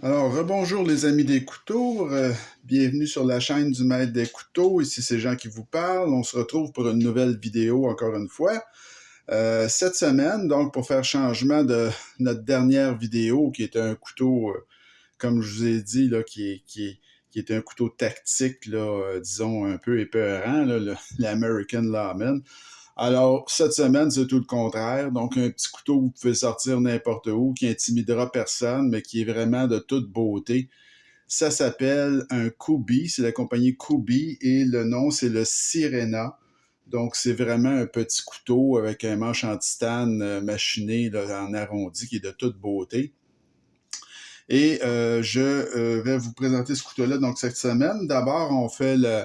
Alors, rebonjour les amis des couteaux, bienvenue sur la chaîne du Maître des couteaux, ici c'est Jean qui vous parle, on se retrouve pour une nouvelle vidéo encore une fois. Cette semaine, donc pour faire changement de notre dernière vidéo qui était un couteau, comme je vous ai dit, là, qui est un couteau tactique, là, disons un peu épeurant, là, l'American Lawman. Alors, cette semaine, c'est tout le contraire. Donc, un petit couteau que vous pouvez sortir n'importe où, qui intimidera personne, mais qui est vraiment de toute beauté. Ça s'appelle un Kubi, c'est la compagnie Kubi, et le nom, c'est le Sirena. Donc, c'est vraiment un petit couteau avec un manche en titane machiné là, en arrondi, qui est de toute beauté. Et je vais vous présenter ce couteau-là donc cette semaine. D'abord, on fait les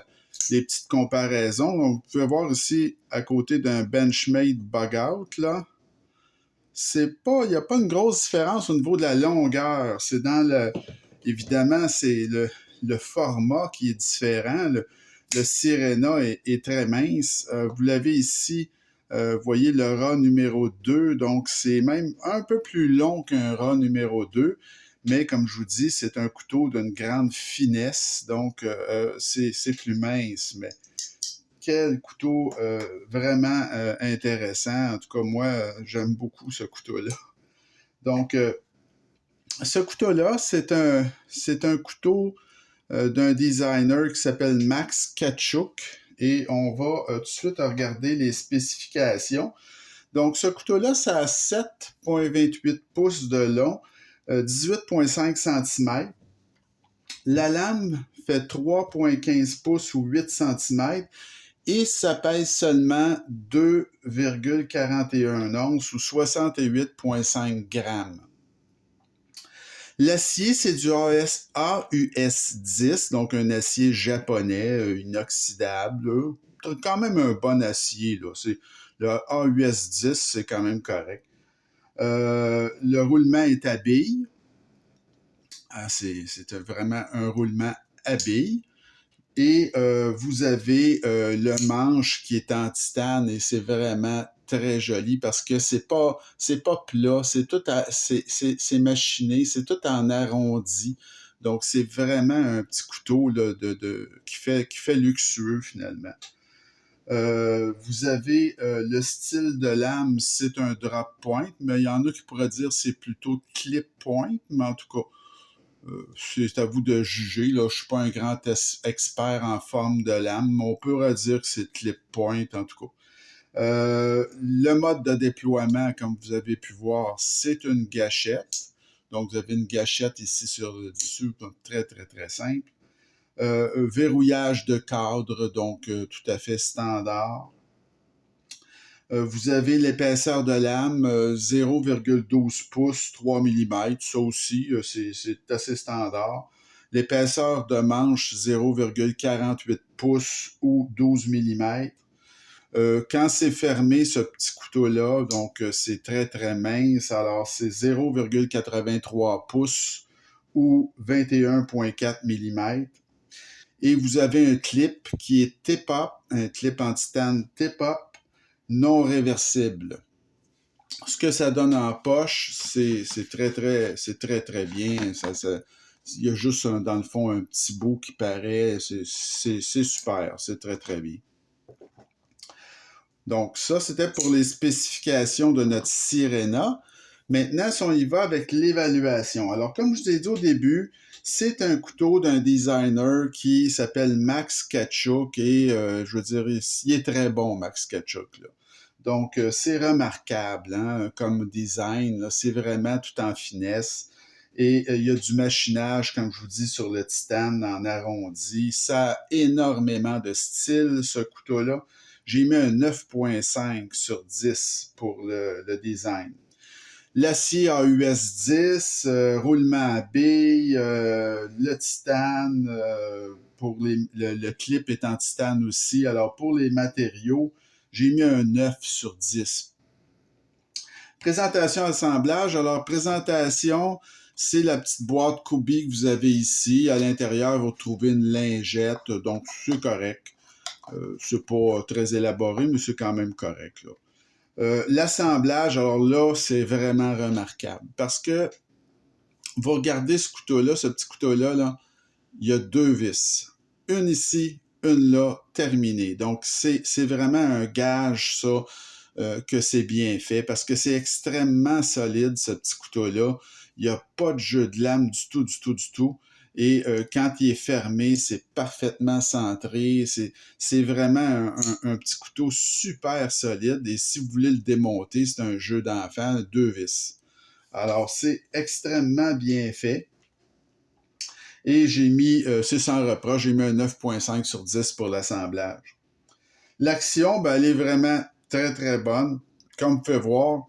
petites comparaisons. Donc, vous pouvez voir ici à côté d'un Benchmade Bug-Out, là. Il n'y a pas une grosse différence au niveau de la longueur. C'est dans évidemment, c'est le format qui est différent. Le Sirena est très mince. Vous l'avez ici, vous voyez le rat numéro 2, donc c'est même un peu plus long qu'un rat numéro 2. Mais comme je vous dis, c'est un couteau d'une grande finesse, donc c'est plus mince. Mais quel couteau vraiment intéressant. En tout cas, moi, j'aime beaucoup ce couteau-là. Donc, ce couteau-là, c'est un couteau d'un designer qui s'appelle Max Kachuk. Et on va tout de suite regarder les spécifications. Donc, ce couteau-là, ça a 7,28 pouces de long, 18,5 cm. La lame fait 3,15 pouces ou 8 cm et ça pèse seulement 2,41 onces ou 68,5 grammes. L'acier, c'est du AUS10, donc un acier japonais inoxydable. Quand même un bon acier, là. Le AUS10, c'est quand même correct. Le roulement est à bille. C'est vraiment un roulement à bille. Et vous avez le manche qui est en titane et c'est vraiment très joli parce que c'est pas plat, c'est machiné, c'est tout en arrondi. Donc c'est vraiment un petit couteau là, qui fait luxueux finalement. Vous avez le style de lame, c'est un drop point, mais il y en a qui pourraient dire c'est plutôt clip point, mais en tout cas, c'est à vous de juger. Là. Je ne suis pas un grand expert en forme de lame, mais on peut dire que c'est clip point en tout cas. Le mode de déploiement, comme vous avez pu voir, c'est une gâchette. Donc, vous avez une gâchette ici sur le dessus, donc très, très, très simple. Verrouillage de cadre, donc tout à fait standard. Vous avez l'épaisseur de lame, 0,12 pouces, 3 mm. Ça aussi, c'est assez standard. L'épaisseur de manche, 0,48 pouces ou 12 mm. Quand c'est fermé, ce petit couteau-là, donc c'est très, très mince. Alors, c'est 0,83 pouces ou 21,4 mm. Et vous avez un clip qui est tip-up, un clip en titane tip-up non réversible. Ce que ça donne en poche, c'est très, très bien. Il y a juste, dans le fond, un petit bout qui paraît. C'est super. C'est très, très bien. Donc, ça, c'était pour les spécifications de notre Sirena. Maintenant, si on y va avec l'évaluation. Alors, comme je vous ai dit au début, c'est un couteau d'un designer qui s'appelle Max Kachuk et je veux dire, il est très bon, Max Kachuk. Là. Donc, c'est remarquable hein, comme design. C'est vraiment tout en finesse. Et il y a du machinage, comme je vous dis, sur le titane en arrondi. Ça a énormément de style, ce couteau-là. J'ai mis un 9,5 sur 10 pour le design. L'acier AUS 10, roulement à billes, le titane, le clip est en titane aussi. Alors pour les matériaux, j'ai mis un 9 sur 10. Présentation assemblage. Alors présentation, c'est la petite boîte Kubi que vous avez ici. À l'intérieur, vous trouvez une lingette, donc c'est correct. C'est pas très élaboré, mais c'est quand même correct. L'assemblage, alors là, c'est vraiment remarquable parce que Vous regardez ce couteau-là, ce petit couteau-là, là, il y a 2 vis. Une ici, une là, terminée. Donc, c'est vraiment un gage, ça, que c'est bien fait, parce que c'est extrêmement solide, ce petit couteau-là. Il n'y a pas de jeu de lame du tout, du tout, du tout. Et quand il est fermé, c'est parfaitement centré. C'est vraiment un petit couteau super solide. Et si vous voulez le démonter, c'est un jeu d'enfant, 2 vis. Alors, c'est extrêmement bien fait. Et j'ai mis, c'est sans reproche, j'ai mis un 9.5 sur 10 pour l'assemblage. L'action, ben, elle est vraiment très, très bonne. Comme vous pouvez voir,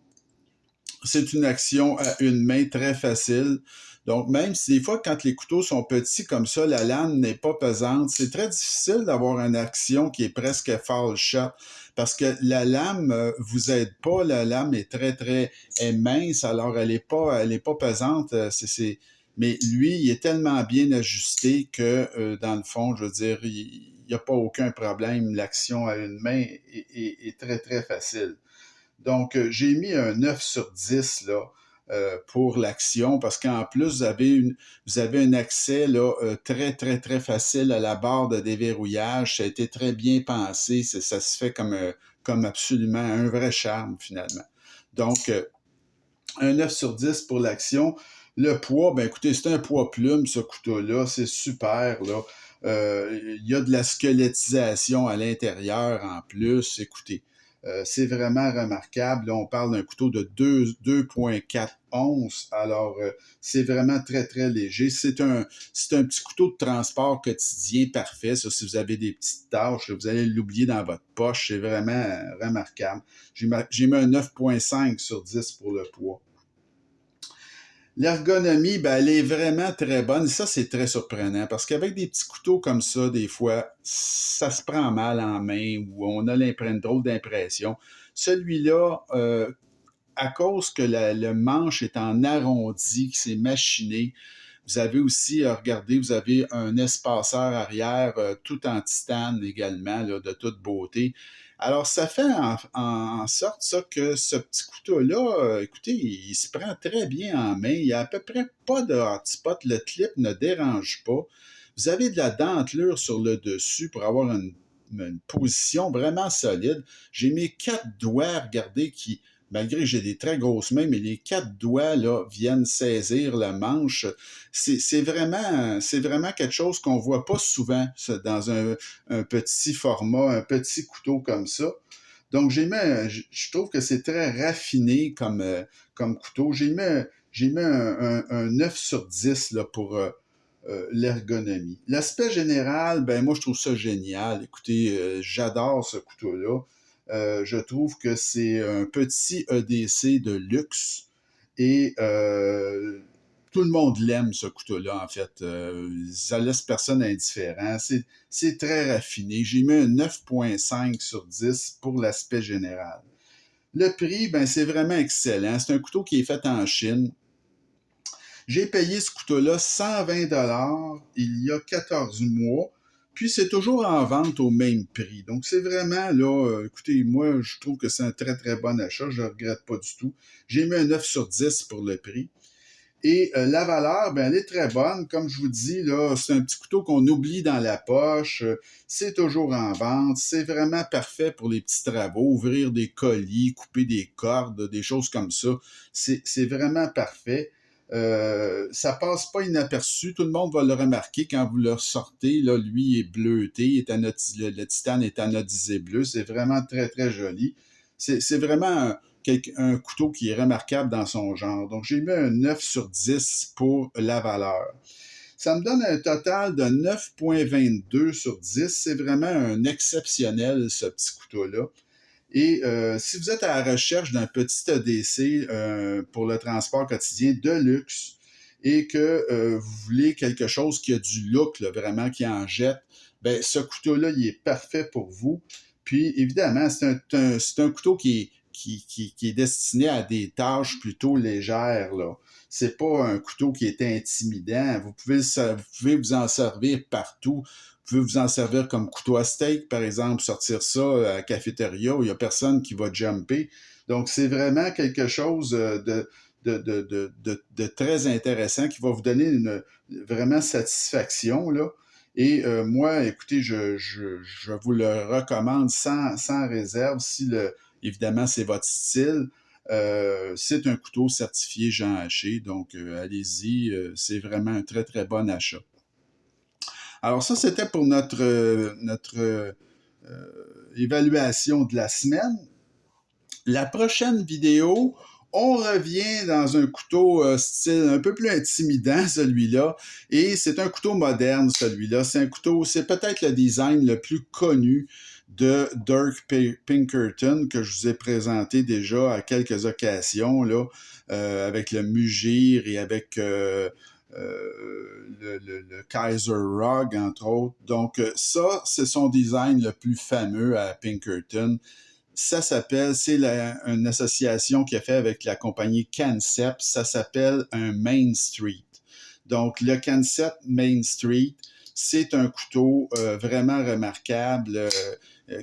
c'est une action à une main très facile. Donc, même si des fois, quand les couteaux sont petits comme ça, la lame n'est pas pesante, c'est très difficile d'avoir une action qui est presque fall shot parce que la lame vous aide pas. La lame est très, très est mince, alors elle est pas pesante. Mais lui, il est tellement bien ajusté que, dans le fond, je veux dire, il n'y a pas aucun problème. L'action à une main est très, très facile. Donc, j'ai mis un 9 sur 10 là, pour l'action parce qu'en plus, vous avez un accès là, très, très, très facile à la barre de déverrouillage. Ça a été très bien pensé. Ça se fait comme absolument un vrai charme finalement. Donc, un 9 sur 10 pour l'action. Le poids, ben écoutez, c'est un poids plume, ce couteau-là. C'est super, là. Il y a de la squelettisation à l'intérieur en plus. Écoutez, c'est vraiment remarquable. Là, on parle d'un couteau de 2,4 onces. Alors, c'est vraiment très, très léger. C'est un petit couteau de transport quotidien parfait. Ça, si vous avez des petites tâches, vous allez l'oublier dans votre poche. C'est vraiment remarquable. J'ai mis un 9.5 sur 10 pour le poids. L'ergonomie, ben, elle est vraiment très bonne. Ça, c'est très surprenant parce qu'avec des petits couteaux comme ça, des fois, ça se prend mal en main ou on a une drôle d'impression. Celui-là, à cause que le manche est en arrondi, que c'est machiné, vous avez aussi, regardez, vous avez un espaceur arrière tout en titane également, là, de toute beauté. Alors, ça fait en sorte ça, que ce petit couteau-là, écoutez, il se prend très bien en main. Il n'y a à peu près pas de hotspot. Le clip ne dérange pas. Vous avez de la dentelure sur le dessus pour avoir une position vraiment solide. J'ai mes 4 doigts, regardez, qui, malgré que j'ai des très grosses mains, mais les 4 doigts là, viennent saisir le manche. C'est vraiment quelque chose qu'on ne voit pas souvent dans un petit format, un petit couteau comme ça. Donc, je trouve que c'est très raffiné comme couteau. J'ai mis un 9 sur 10 là, pour l'ergonomie. L'aspect général, ben moi, je trouve ça génial. Écoutez, j'adore ce couteau-là. Je trouve que c'est un petit EDC de luxe et tout le monde l'aime, ce couteau-là, en fait. Ça laisse personne indifférent. C'est très raffiné. J'ai mis un 9.5 sur 10 pour l'aspect général. Le prix, ben, c'est vraiment excellent. C'est un couteau qui est fait en Chine. J'ai payé ce couteau-là 120 il y a 14 mois, puis c'est toujours en vente au même prix. Donc c'est vraiment là, écoutez, moi je trouve que c'est un très très bon achat, je ne regrette pas du tout. J'ai mis un 9 sur 10 pour le prix. Et la valeur, ben, elle est très bonne. Comme je vous dis, là, c'est un petit couteau qu'on oublie dans la poche. C'est toujours en vente. C'est vraiment parfait pour les petits travaux, ouvrir des colis, couper des cordes, des choses comme ça. C'est vraiment parfait. Ça passe pas inaperçu. Tout le monde va le remarquer quand vous le sortez. Là, lui il est bleuté, le titane est anodisé bleu. C'est vraiment très, très joli. C'est vraiment un couteau qui est remarquable dans son genre. Donc, j'ai mis un 9 sur 10 pour la valeur. Ça me donne un total de 9.22 sur 10. C'est vraiment un exceptionnel, ce petit couteau-là. Et si vous êtes à la recherche d'un petit EDC pour le transport quotidien de luxe et que vous voulez quelque chose qui a du look, là, vraiment, qui en jette, ben, ce couteau-là, il est parfait pour vous. Puis, évidemment, c'est un couteau qui est destiné à des tâches plutôt légères, là. C'est pas un couteau qui est intimidant. Vous pouvez vous en servir partout. Vous pouvez vous en servir comme couteau à steak, par exemple, sortir ça à la cafétéria où il n'y a personne qui va jumper. Donc, c'est vraiment quelque chose de très intéressant qui va vous donner vraiment satisfaction, là. Et moi, écoutez, je vous le recommande sans réserve si évidemment c'est votre style. C'est un couteau certifié Jean Haché, donc allez-y, c'est vraiment un très très bon achat. Alors ça, c'était pour notre évaluation de la semaine. La prochaine vidéo, on revient dans un couteau style un peu plus intimidant, celui-là. Et c'est un couteau moderne, celui-là. C'est un couteau, c'est peut-être le design le plus connu de Dirk Pinkerton que je vous ai présenté déjà à quelques occasions, là, avec le Mugir et avec le Kaiser Rug, entre autres. Donc ça, c'est son design le plus fameux à Pinkerton. Ça s'appelle, une association qu'il a fait avec la compagnie Kansept. Ça s'appelle un Main Street. Donc, le Kansept Main Street, c'est un couteau vraiment remarquable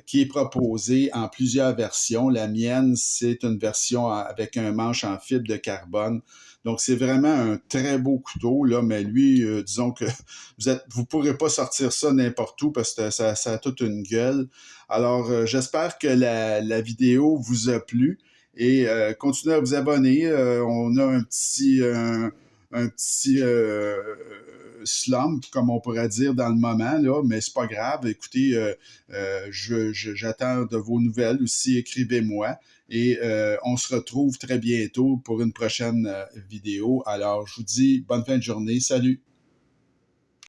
qui est proposé en plusieurs versions. La mienne, c'est une version avec un manche en fibre de carbone. Donc, c'est vraiment un très beau couteau, là, mais lui, disons que vous pourrez pas sortir ça n'importe où parce que ça a toute une gueule. Alors, j'espère que la vidéo vous a plu et continuez à vous abonner. On a un petit slump, comme on pourrait dire, dans le moment, là, mais c'est pas grave. Écoutez, j'attends de vos nouvelles aussi. Écrivez-moi et on se retrouve très bientôt pour une prochaine vidéo. Alors, je vous dis bonne fin de journée. Salut!